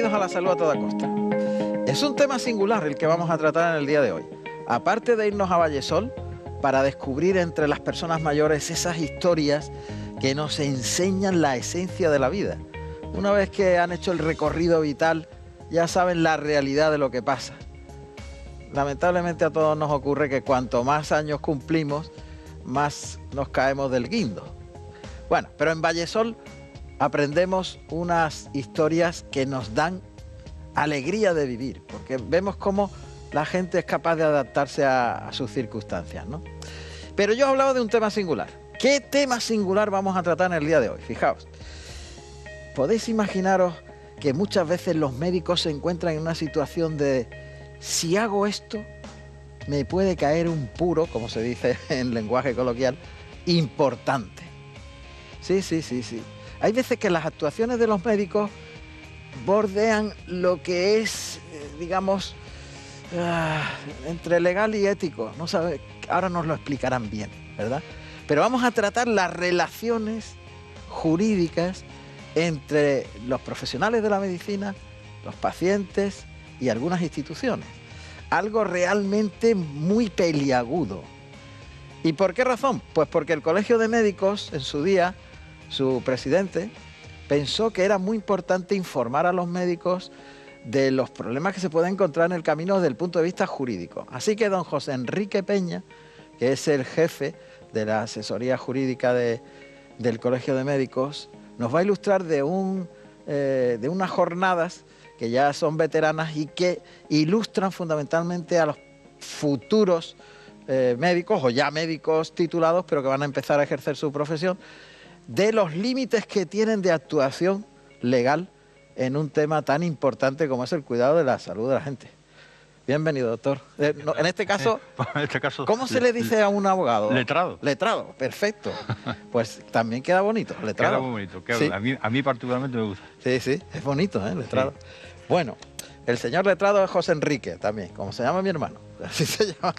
Bienvenidos a La Salud a Toda Costa. Es un tema singular el que vamos a tratar en el día de hoy. Aparte de irnos a Vallesol para descubrir entre las personas mayores esas historias que nos enseñan la esencia de la vida. Una vez que han hecho el recorrido vital, ya saben la realidad de lo que pasa. Lamentablemente a todos nos ocurre que cuanto más años cumplimos, más nos caemos del guindo. Bueno, pero en Vallesol aprendemos unas historias que nos dan alegría de vivir, porque vemos cómo la gente es capaz de adaptarse a sus circunstancias, ¿no? Pero yo he hablado de un tema singular. ¿Qué tema singular vamos a tratar en el día de hoy? Fijaos, podéis imaginaros que muchas veces los médicos se encuentran en una situación de si hago esto, me puede caer un puro, como se dice en lenguaje coloquial, importante. Sí. Hay veces que las actuaciones de los médicos bordean lo que es, digamos, entre legal y ético. No sabe, ahora nos lo explicarán bien, ¿verdad? Pero vamos a tratar las relaciones jurídicas entre los profesionales de la medicina, los pacientes y algunas instituciones. Algo realmente muy peliagudo. ¿Y por qué razón? Pues porque el Colegio de Médicos, en su día, su presidente, pensó que era muy importante informar a los médicos de los problemas que se pueden encontrar en el camino desde el punto de vista jurídico. Así que don José Enrique Peña, que es el jefe de la asesoría jurídica del Colegio de Médicos, nos va a ilustrar de unas jornadas que ya son veteranas y que ilustran fundamentalmente a los futuros médicos o ya médicos titulados, pero que van a empezar a ejercer su profesión, de los límites que tienen de actuación legal en un tema tan importante como es el cuidado de la salud de la gente. Bienvenido, doctor. En este caso, ¿cómo se le dice a un abogado? Letrado. Letrado, perfecto. Pues también queda bonito, letrado. Queda muy bonito, ¿Sí? a mí particularmente me gusta. Sí, es bonito, letrado. Sí. Bueno, el señor letrado es José Enrique también, como se llama mi hermano. Así se llama.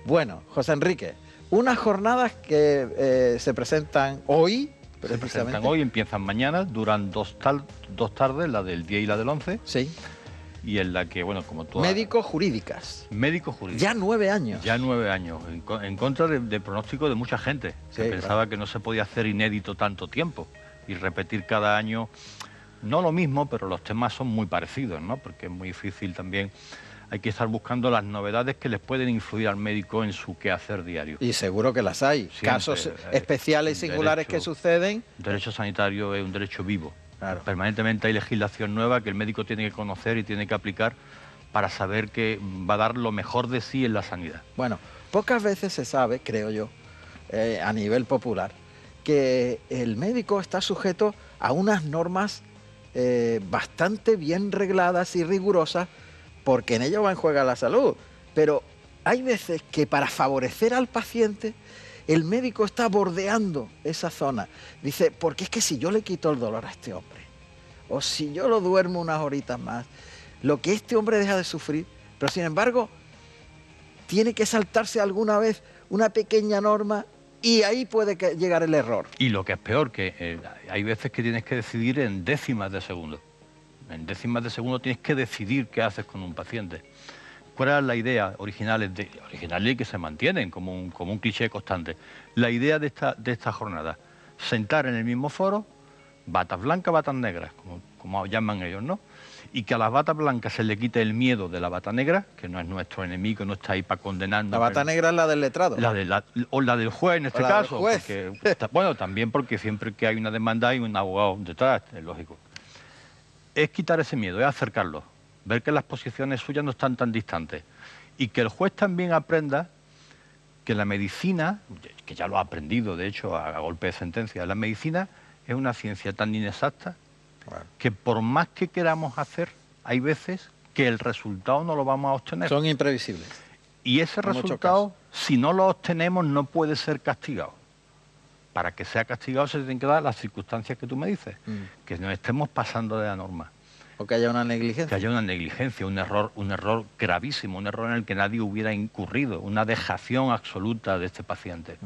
Bueno, José Enrique, unas jornadas que se presentan hoy. Se presentan hoy, empiezan mañana, duran dos tardes, la del 10 y la del 11. Sí. Y en la que, bueno, como tú... Médico-jurídicas. Médico-jurídicas. Ya 9 años. Ya 9 años, en contra de pronóstico de mucha gente, que pensaba que no se podía hacer inédito tanto tiempo y repetir cada año, no lo mismo, pero los temas son muy parecidos, ¿no? Porque es muy difícil también, hay que estar buscando las novedades que les pueden influir al médico en su quehacer diario. Y seguro que las hay. Siempre, casos especiales y singulares que suceden. El derecho sanitario es un derecho vivo. Claro. Permanentemente hay legislación nueva que el médico tiene que conocer y tiene que aplicar para saber que va a dar lo mejor de sí en la sanidad. Bueno, pocas veces se sabe, creo yo, a nivel popular, que el médico está sujeto a unas normas bastante bien regladas y rigurosas, porque en ello va en juego la salud. Pero hay veces que para favorecer al paciente, el médico está bordeando esa zona. Dice, porque es que si yo le quito el dolor a este hombre, o si yo lo duermo unas horitas más, lo que este hombre deja de sufrir, pero sin embargo, tiene que saltarse alguna vez una pequeña norma y ahí puede llegar el error. Y lo que es peor, que hay veces que tienes que decidir en décimas de segundo. En décimas de segundo tienes que decidir qué haces con un paciente. ¿Cuál era la idea original y que se mantienen como un cliché constante? La idea de esta jornada, sentar en el mismo foro batas blancas, batas negras, como llaman ellos, ¿no? Y que a las batas blancas se le quite el miedo de la bata negra, que no es nuestro enemigo, no está ahí para condenarnos. ¿La bata negra es la del letrado? O la del juez en este caso. Juez. Porque, bueno, también porque siempre que hay una demanda hay un abogado detrás, es lógico. Es quitar ese miedo, es acercarlo. Ver que las posiciones suyas no están tan distantes y que el juez también aprenda que la medicina, que ya lo ha aprendido de hecho a golpe de sentencia, la medicina es una ciencia tan inexacta que por más que queramos hacer, hay veces que el resultado no lo vamos a obtener. Son imprevisibles. Y ese resultado, si no lo obtenemos, no puede ser castigado. Para que sea castigado se tienen que dar las circunstancias que tú me dices, que no estemos pasando de la norma. O que haya una negligencia. Que haya una negligencia, un error gravísimo, un error en el que nadie hubiera incurrido, una dejación absoluta de este paciente.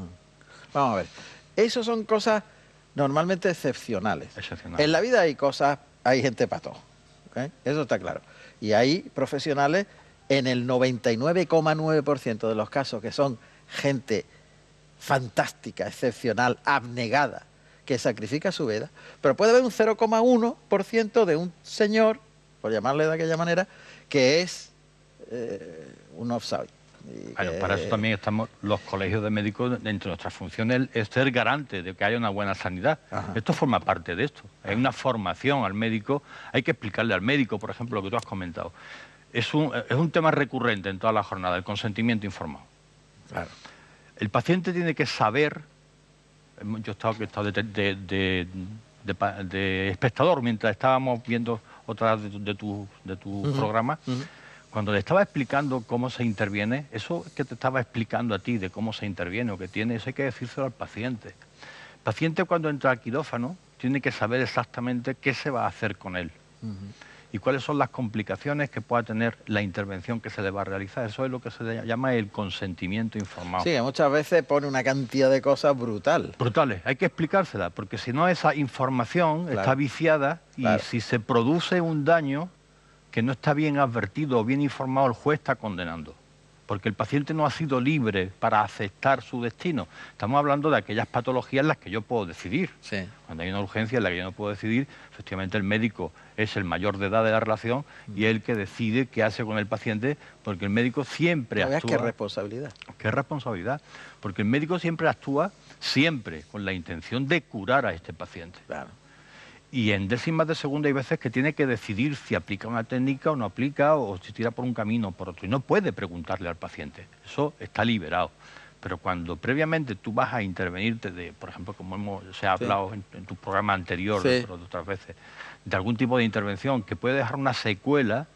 Vamos a ver, eso son cosas normalmente excepcionales. Excepcionales. En la vida hay gente para todo. ¿ok? Eso está claro. Y hay profesionales en el 99,9% de los casos que son gente fantástica, excepcional, abnegada, que sacrifica su vida, pero puede haber un 0,1% de un señor, por llamarle de aquella manera, que es un offside. Bueno, para eso también estamos los colegios de médicos. Entre nuestras funciones es ser garante de que haya una buena sanidad. Ajá. Esto forma parte de esto. Hay una formación al médico, hay que explicarle al médico, por ejemplo, lo que tú has comentado. Es un tema recurrente en toda la jornada, el consentimiento informado. Claro. El paciente tiene que saber. Yo he estado de espectador mientras estábamos viendo otra de tu programa. Cuando le estaba explicando cómo se interviene, eso que te estaba explicando a ti de cómo se interviene o que tiene, eso hay que decírselo al paciente. El paciente cuando entra al quirófano tiene que saber exactamente qué se va a hacer con él y cuáles son las complicaciones que pueda tener la intervención que se le va a realizar. Eso es lo que se llama el consentimiento informado. Sí, muchas veces pone una cantidad de cosas brutal. Brutales, hay que explicársela, porque si no esa información está viciada y si se produce un daño que no está bien advertido o bien informado, el juez está condenando. Porque el paciente no ha sido libre para aceptar su destino. Estamos hablando de aquellas patologías en las que yo puedo decidir. Sí. Cuando hay una urgencia en la que yo no puedo decidir, efectivamente el médico es el mayor de edad de la relación y es el que decide qué hace con el paciente, porque el médico siempre actúa... ¡Qué responsabilidad! ¡Qué responsabilidad! Porque el médico siempre actúa, siempre con la intención de curar a este paciente. Claro. Y en décimas de segundo hay veces que tiene que decidir si aplica una técnica o no aplica, o si tira por un camino o por otro. Y no puede preguntarle al paciente. Eso está liberado. Pero cuando previamente tú vas a intervenirte, por ejemplo, como se ha hablado en tu programa anterior, pero de otras veces, de algún tipo de intervención que puede dejar una secuela,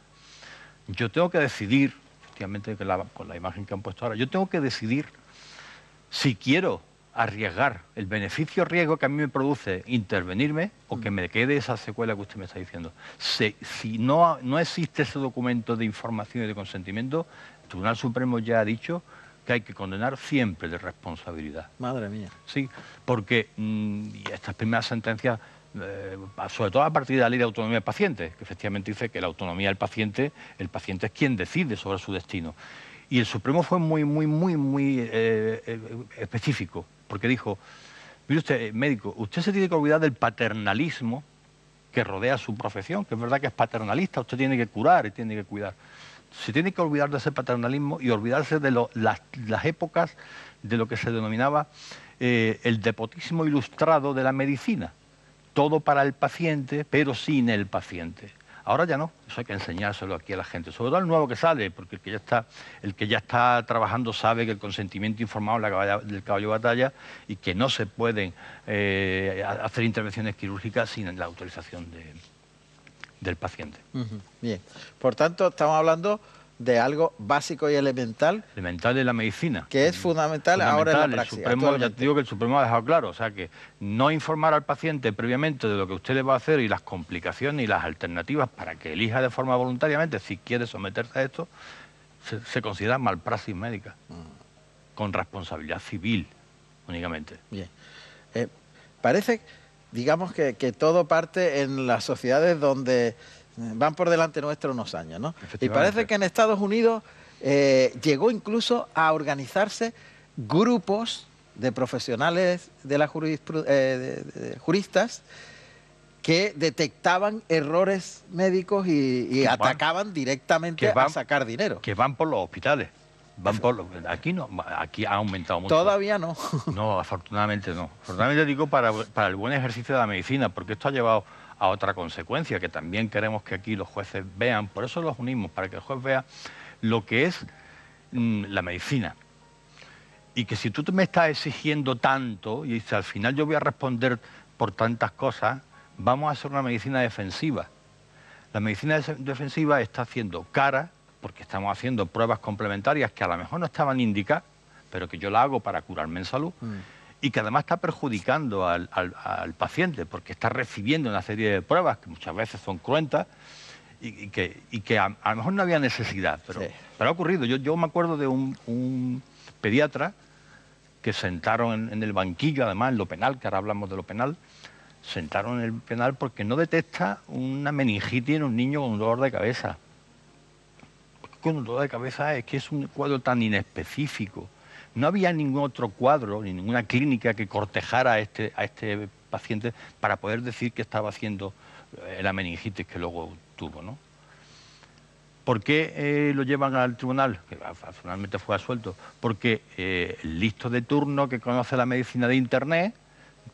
yo tengo que decidir, efectivamente con la imagen que han puesto ahora, yo tengo que decidir si quiero arriesgar el beneficio-riesgo que a mí me produce intervenirme o que me quede esa secuela que usted me está diciendo. Si no existe ese documento de información y de consentimiento, el Tribunal Supremo ya ha dicho que hay que condenar siempre de responsabilidad. Madre mía. Sí, porque estas primeras sentencias, sobre todo a partir de la Ley de Autonomía del Paciente, que efectivamente dice que la autonomía del paciente, el paciente es quien decide sobre su destino. Y el Supremo fue muy específico, porque dijo, mire usted, médico, usted se tiene que olvidar del paternalismo que rodea su profesión, que es verdad que es paternalista, usted tiene que curar y tiene que cuidar. Se tiene que olvidar de ese paternalismo y olvidarse de las épocas de lo que se denominaba el despotismo ilustrado de la medicina. Todo para el paciente, pero sin el paciente. Ahora ya no, eso hay que enseñárselo aquí a la gente, sobre todo al nuevo que sale, porque el que ya está trabajando sabe que el consentimiento informado es del caballo de batalla y que no se pueden hacer intervenciones quirúrgicas sin la autorización del paciente. Bien, por tanto estamos hablando de algo básico y elemental. Elemental de la medicina. Que es fundamental ahora en la práctica. Ya te digo que el Supremo ha dejado claro, o sea que no informar al paciente previamente de lo que usted le va a hacer y las complicaciones y las alternativas para que elija de forma voluntariamente si quiere someterse a esto, se considera malpraxis médica, con responsabilidad civil únicamente. Bien. Parece, digamos que todo parte en las sociedades donde van por delante nuestro unos años, ¿no? Y parece que en Estados Unidos llegó incluso a organizarse grupos de profesionales de la juristas que detectaban errores médicos y atacaban directamente a sacar dinero. Que van por los hospitales. Aquí no, aquí ha aumentado mucho. Todavía no. No, afortunadamente no. Afortunadamente digo para el buen ejercicio de la medicina, porque esto ha llevado a otra consecuencia que también queremos que aquí los jueces vean, por eso los unimos, para que el juez vea lo que es la medicina. Y que si tú me estás exigiendo tanto, y dices, al final yo voy a responder por tantas cosas, vamos a hacer una medicina defensiva. La medicina defensiva está haciendo cara, porque estamos haciendo pruebas complementarias que a lo mejor no estaban indicadas, pero que yo la hago para curarme en salud. Y que además está perjudicando al paciente, porque está recibiendo una serie de pruebas que muchas veces son cruentas y que a lo mejor no había necesidad, pero ha ocurrido. Yo me acuerdo de un pediatra que sentaron en el banquillo, además en lo penal, que ahora hablamos de lo penal, sentaron en el penal porque no detecta una meningitis en un niño con un dolor de cabeza. Con un dolor de cabeza es que es un cuadro tan inespecífico. No había ningún otro cuadro, ni ninguna clínica que cortejara a este paciente para poder decir que estaba haciendo la meningitis que luego tuvo, ¿no? ¿Por qué lo llevan al tribunal? Que finalmente fue absuelto. Porque el listo de turno que conoce la medicina de Internet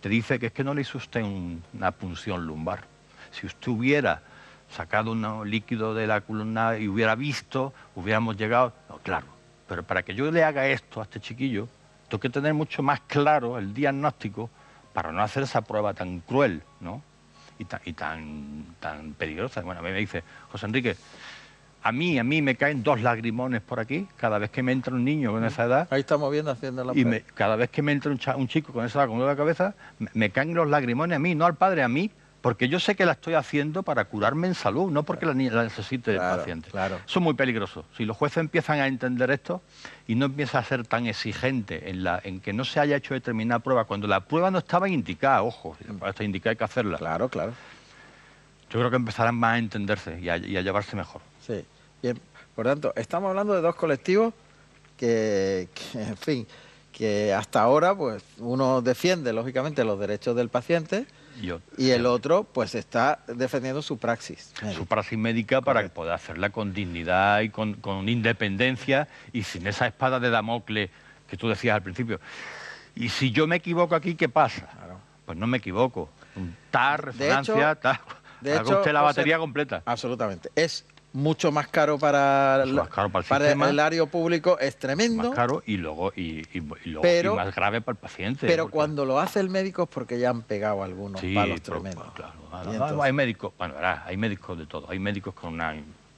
te dice que es que no le hizo usted una punción lumbar. Si usted hubiera sacado un líquido de la columna y hubiera visto, hubiéramos llegado... No, claro, pero para que yo le haga esto a este chiquillo, tengo que tener mucho más claro el diagnóstico para no hacer esa prueba tan cruel, ¿no? Y tan peligrosa. Bueno, a mí me dice, José Enrique, a mí me caen 2 lagrimones por aquí cada vez que me entra un niño con esa edad. Ahí estamos viendo haciendo la prueba. Cada vez que me entra un chico con esa edad, con dolor de cabeza, me caen los lagrimones a mí, no al padre, a mí, porque yo sé que la estoy haciendo para curarme en salud, no porque la necesite el paciente. Claro. Eso es muy peligroso. Si los jueces empiezan a entender esto y no empieza a ser tan exigente en que no se haya hecho determinada prueba, cuando la prueba no estaba indicada, ojo, si la prueba está indicada hay que hacerla. Claro, claro. Yo creo que empezarán más a entenderse y a llevarse mejor. Sí. Bien, por tanto, estamos hablando de 2 colectivos que, en fin, que hasta ahora, pues, uno defiende, lógicamente, los derechos del paciente y el otro, pues, está defendiendo su praxis médica. Su praxis médica para que pueda hacerla con dignidad y con independencia y sin esa espada de Damocles que tú decías al principio. Y si yo me equivoco aquí, ¿qué pasa? Claro. Pues no me equivoco. Un TAR, resonancia, haga usted la batería completa. Absolutamente. Es mucho más caro para el erario público, es tremendo. Más caro y luego pero, más grave para el paciente. Pero cuando lo hace el médico es porque ya han pegado algunos palos tremendos. Claro. Hay médicos, bueno, hay médicos de todo. Hay médicos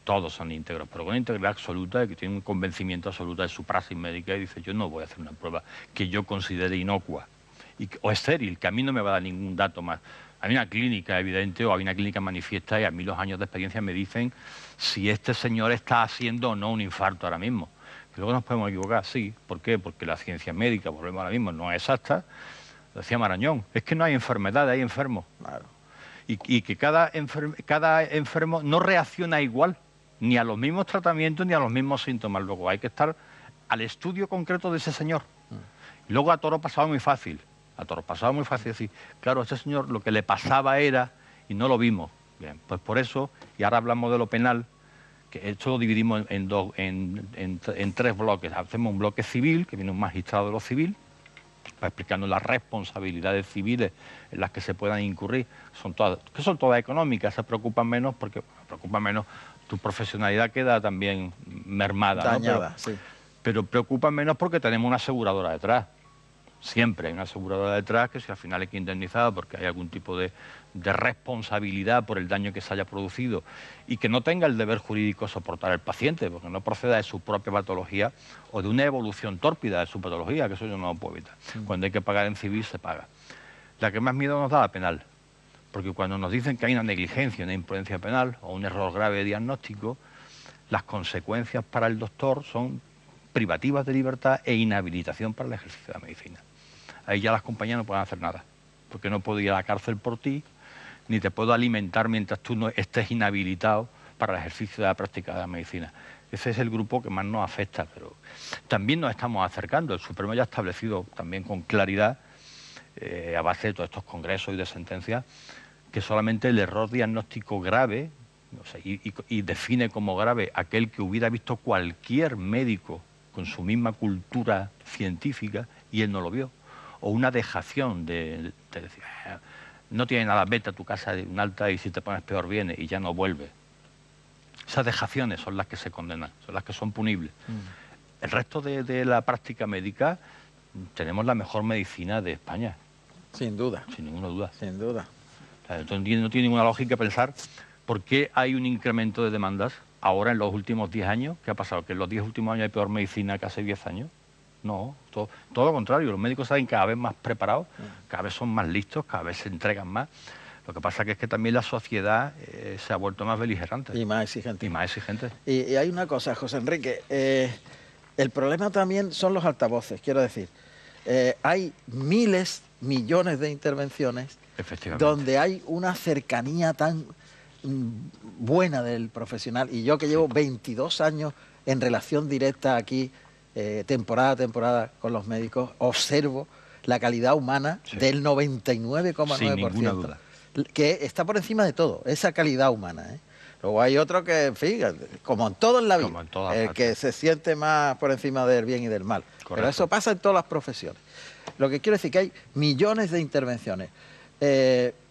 todos son íntegros, pero con una integridad absoluta, que tienen un convencimiento absoluto de su praxis médica y dice, yo no voy a hacer una prueba que yo considere inocua o estéril, que a mí no me va a dar ningún dato más. Hay una clínica evidente o hay una clínica manifiesta y a mí los años de experiencia me dicen si este señor está haciendo o no un infarto ahora mismo. Que luego nos podemos equivocar, sí. ¿Por qué? Porque la ciencia médica, volvemos ahora mismo, no es exacta. Lo decía Marañón, es que no hay enfermedad, hay enfermos. Claro. Y que cada enfermo no reacciona igual, ni a los mismos tratamientos ni a los mismos síntomas. Luego hay que estar al estudio concreto de ese señor. Luego a toro pasado muy fácil. A toro pasado muy fácil decir, claro, a este señor lo que le pasaba era, y no lo vimos. Bien, pues por eso, y ahora hablamos de lo penal, que esto lo dividimos en 3 bloques. Hacemos un bloque civil, que viene un magistrado de lo civil, para explicarnos las responsabilidades civiles en las que se puedan incurrir. Son todas económicas, se preocupan menos porque tu profesionalidad queda también mermada. Dañada, ¿no? sí. Pero preocupan menos porque tenemos una aseguradora detrás. Siempre hay una aseguradora detrás que si al final hay que indemnizar porque hay algún tipo de responsabilidad por el daño que se haya producido y que no tenga el deber jurídico soportar el paciente porque no proceda de su propia patología o de una evolución tórpida de su patología, que eso yo no lo puedo evitar. Cuando hay que pagar en civil se paga. La que más miedo nos da la penal, porque cuando nos dicen que hay una negligencia, una imprudencia penal o un error grave de diagnóstico, las consecuencias para el doctor son privativas de libertad e inhabilitación para el ejercicio de la medicina. Ahí ya las compañías no pueden hacer nada, porque no puedo ir a la cárcel por ti, ni te puedo alimentar mientras tú no estés inhabilitado para el ejercicio de la práctica de la medicina. Ese es el grupo que más nos afecta, pero también nos estamos acercando. El Supremo ya ha establecido también con claridad, a base de todos estos congresos y de sentencias, que solamente el error diagnóstico grave, o sea, y define como grave aquel que hubiera visto cualquier médico con su misma cultura científica y él no lo vio. O una dejación de decir, no tiene nada, vete a tu casa de un alta y si te pones peor viene y ya no vuelve. Esas dejaciones son las que se condenan, son las que son punibles. El resto de la práctica médica tenemos la mejor medicina de España. Sin duda. Sin ninguna duda. Sin duda. Entonces, no tiene ninguna lógica pensar por qué hay un incremento de demandas ahora en los últimos 10 años. ¿Qué ha pasado? ¿Que en los 10 últimos años hay peor medicina que hace 10 años? No, todo lo contrario. Los médicos salen cada vez más preparados, cada vez son más listos, cada vez se entregan más. Lo que pasa es que también la sociedad se ha vuelto más beligerante. Y más exigente. Y más exigente. Y hay una cosa, José Enrique. El problema también son los altavoces, quiero decir. Hay miles, millones de intervenciones Efectivamente. donde hay una cercanía tan buena del profesional. Y yo que llevo 22 años en relación directa aquí, temporada a temporada con los médicos, observo la calidad humana del Sin ninguna 99,9%, duda. que está por encima de todo, esa calidad humana, ¿eh? Luego hay otro que, en fin, como en todo en la vida, Como en todas el partes. que se siente más por encima del bien y del mal. Pero Correcto. eso pasa en todas las profesiones. Lo que quiero decir que hay millones de intervenciones,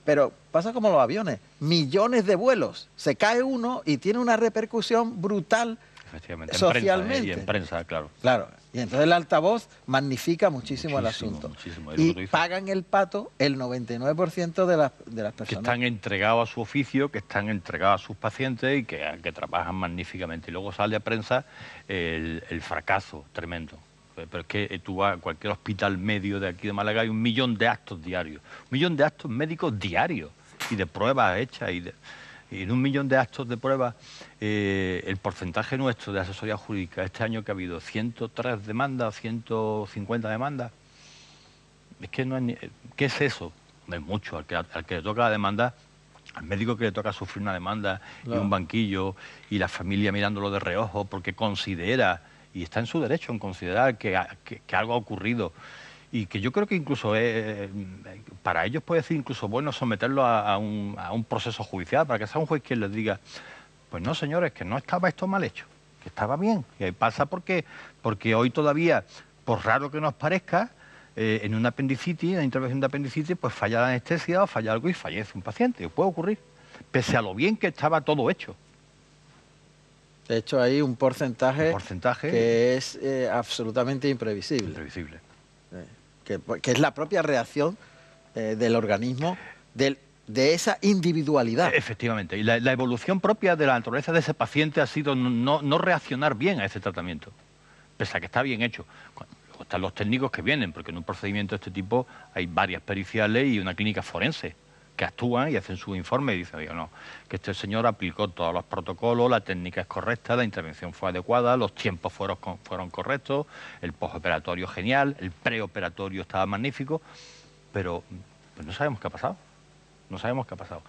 pero pasa como los aviones, millones de vuelos. Se cae uno y tiene una repercusión brutal Efectivamente, socialmente. y en prensa, claro. Claro, y entonces el altavoz magnifica muchísimo el Muchísimo, asunto. muchísimo, es lo que tú Y dices. pagan el pato el 99% de las Que personas. están entregados a su oficio, que están entregados a sus pacientes y que trabajan magníficamente. Y luego sale a prensa el fracaso tremendo. Pero es que tú vas a cualquier hospital medio de aquí de Málaga, hay 1 millón de actos diarios. 1 millón de actos médicos diarios y de pruebas hechas. Y en 1 millón de actos de pruebas, el porcentaje nuestro de asesoría jurídica este año que ha habido 103 demandas, 150 demandas, es que no es ni, ¿qué es eso? No es mucho. Al que le toca la demanda, al médico que le toca sufrir una demanda y Claro. un banquillo y la familia mirándolo de reojo porque considera, y está en su derecho en considerar que algo ha ocurrido y que yo creo que incluso para ellos puede ser incluso bueno someterlo a un proceso judicial para que sea un juez quien les diga, pues no señores, que no estaba esto mal hecho, que estaba bien. Y ahí pasa porque hoy todavía, por raro que nos parezca, en una apendicitis, en una intervención de apendicitis, pues falla la anestesia o falla algo y fallece un paciente. Puede ocurrir, pese a lo bien que estaba todo hecho. De hecho, hay un porcentaje, porcentaje que es absolutamente imprevisible. Imprevisible. Que es la propia reacción del organismo de esa individualidad. Efectivamente. Y la evolución propia de la naturaleza de ese paciente ha sido no reaccionar bien a ese tratamiento, pese a que está bien hecho. Luego están los técnicos que vienen, porque en un procedimiento de este tipo hay varias periciales y una clínica forense que actúan y hacen su informe y dicen, oye, no, que este señor aplicó todos los protocolos, la técnica es correcta, la intervención fue adecuada, los tiempos fueron correctos, el postoperatorio genial, el preoperatorio estaba magnífico, pero pues no sabemos qué ha pasado. No sabemos qué ha pasado.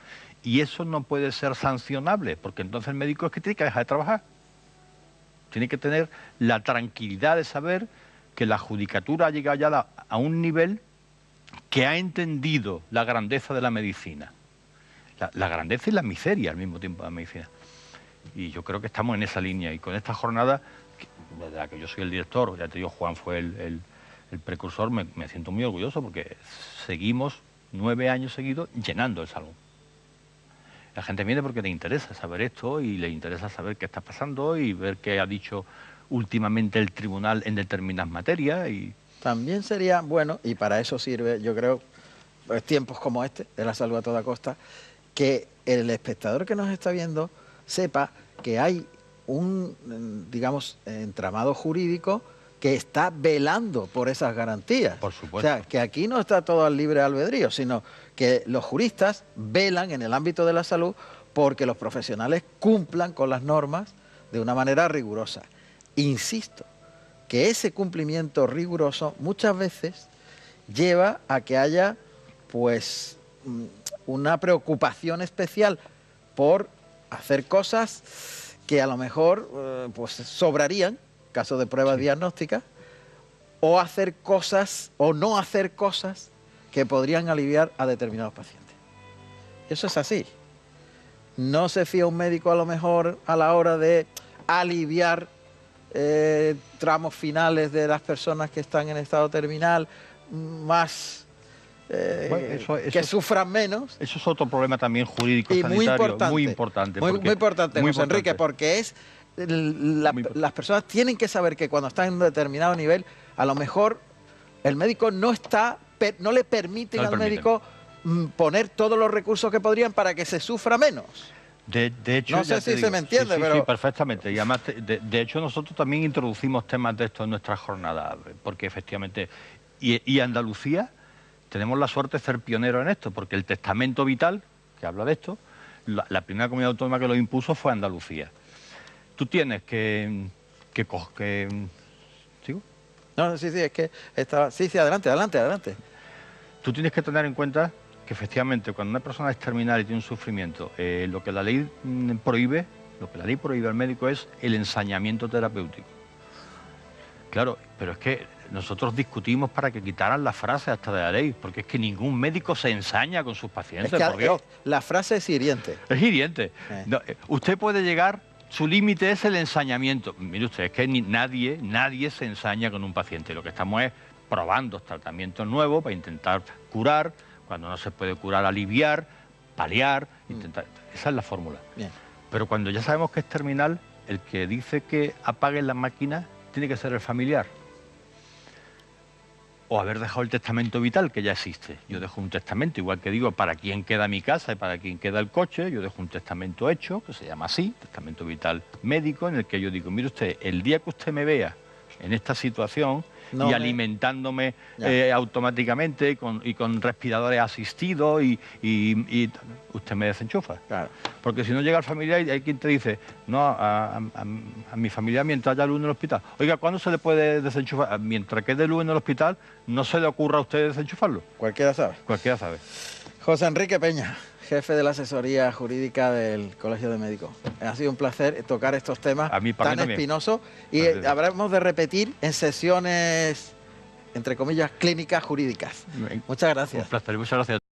Y eso no puede ser sancionable, porque entonces el médico es que tiene que dejar de trabajar. Tiene que tener la tranquilidad de saber que la judicatura ha llegado ya a un nivel que ha entendido la grandeza de la medicina. La grandeza y la miseria al mismo tiempo de la medicina. Y yo creo que estamos en esa línea. Y con esta jornada, de la que yo soy el director, ya te digo, Juan fue el precursor, me siento muy orgulloso porque seguimos 9 años seguidos llenando el salón. La gente viene porque le interesa saber esto y le interesa saber qué está pasando y ver qué ha dicho últimamente el tribunal en determinadas materias. Y También sería bueno, y para eso sirve, yo creo, pues, tiempos como este, de la salud a toda costa, que el espectador que nos está viendo sepa que hay un, digamos, entramado jurídico que está velando por esas garantías. Por supuesto. O sea, que aquí no está todo al libre albedrío, sino que los juristas velan en el ámbito de la salud porque los profesionales cumplan con las normas de una manera rigurosa. Insisto, que ese cumplimiento riguroso muchas veces lleva a que haya, pues, una preocupación especial por hacer cosas que a lo mejor pues sobrarían, caso de pruebas diagnósticas, o hacer cosas o no hacer cosas que podrían aliviar a determinados pacientes. Eso es así. No se fía un médico a lo mejor a la hora de aliviar tramos finales de las personas que están en estado terminal, más bueno, que sufran menos. Eso es otro problema también jurídico Y sanitario muy importante. Muy importante, José Enrique, porque es las personas tienen que saber que cuando están en un determinado nivel, a lo mejor el médico no le permiten al médico poner todos los recursos que podrían para que se sufra menos. De hecho, no sé si se me entiende, sí, pero... Sí, perfectamente. Y además, de hecho, nosotros también introducimos temas de esto en nuestras jornadas, porque efectivamente... Y Andalucía, tenemos la suerte de ser pioneros en esto, porque el testamento vital, que habla de esto, la primera comunidad autónoma que lo impuso fue Andalucía. Tú tienes que ¿sigo? No, sí, es que estaba... Sí, adelante. Tú tienes que tener en cuenta que efectivamente cuando una persona es terminal y tiene un sufrimiento, lo que la ley prohíbe, al médico es el ensañamiento terapéutico. Claro, pero es que nosotros discutimos para que quitaran la frase hasta de la ley, porque es que ningún médico se ensaña con sus pacientes, Es que, por Dios. la frase es hiriente. Es hiriente. No, usted puede llegar, su límite es el ensañamiento. Mire usted, es que nadie se ensaña con un paciente. Lo que estamos es probando tratamientos nuevos para intentar curar, cuando no se puede curar, aliviar, paliar, intentar. Esa es la fórmula. Bien. Pero cuando ya sabemos que es terminal, el que dice que apaguen las máquinas tiene que ser el familiar. O haber dejado el testamento vital, que ya existe. Yo dejo un testamento, igual que digo, para quién queda mi casa y para quién queda el coche, yo dejo un testamento hecho, que se llama así, testamento vital médico, en el que yo digo, mire usted, el día que usted me vea en esta situación alimentándome automáticamente y con respiradores asistidos y usted me desenchufa. Claro. Porque si no llega el familiar y hay quien te dice, no, a mi familiar mientras haya luz en el hospital. Oiga, ¿cuándo se le puede desenchufar? Mientras quede luz en el hospital, no se le ocurra a usted desenchufarlo. Cualquiera sabe. Cualquiera sabe. José Enrique Peña, jefe de la asesoría jurídica del Colegio de Médicos. Ha sido un placer tocar estos temas tan espinosos y habremos de repetir en sesiones, entre comillas, clínicas jurídicas. Muchas gracias. Un placer, muchas gracias.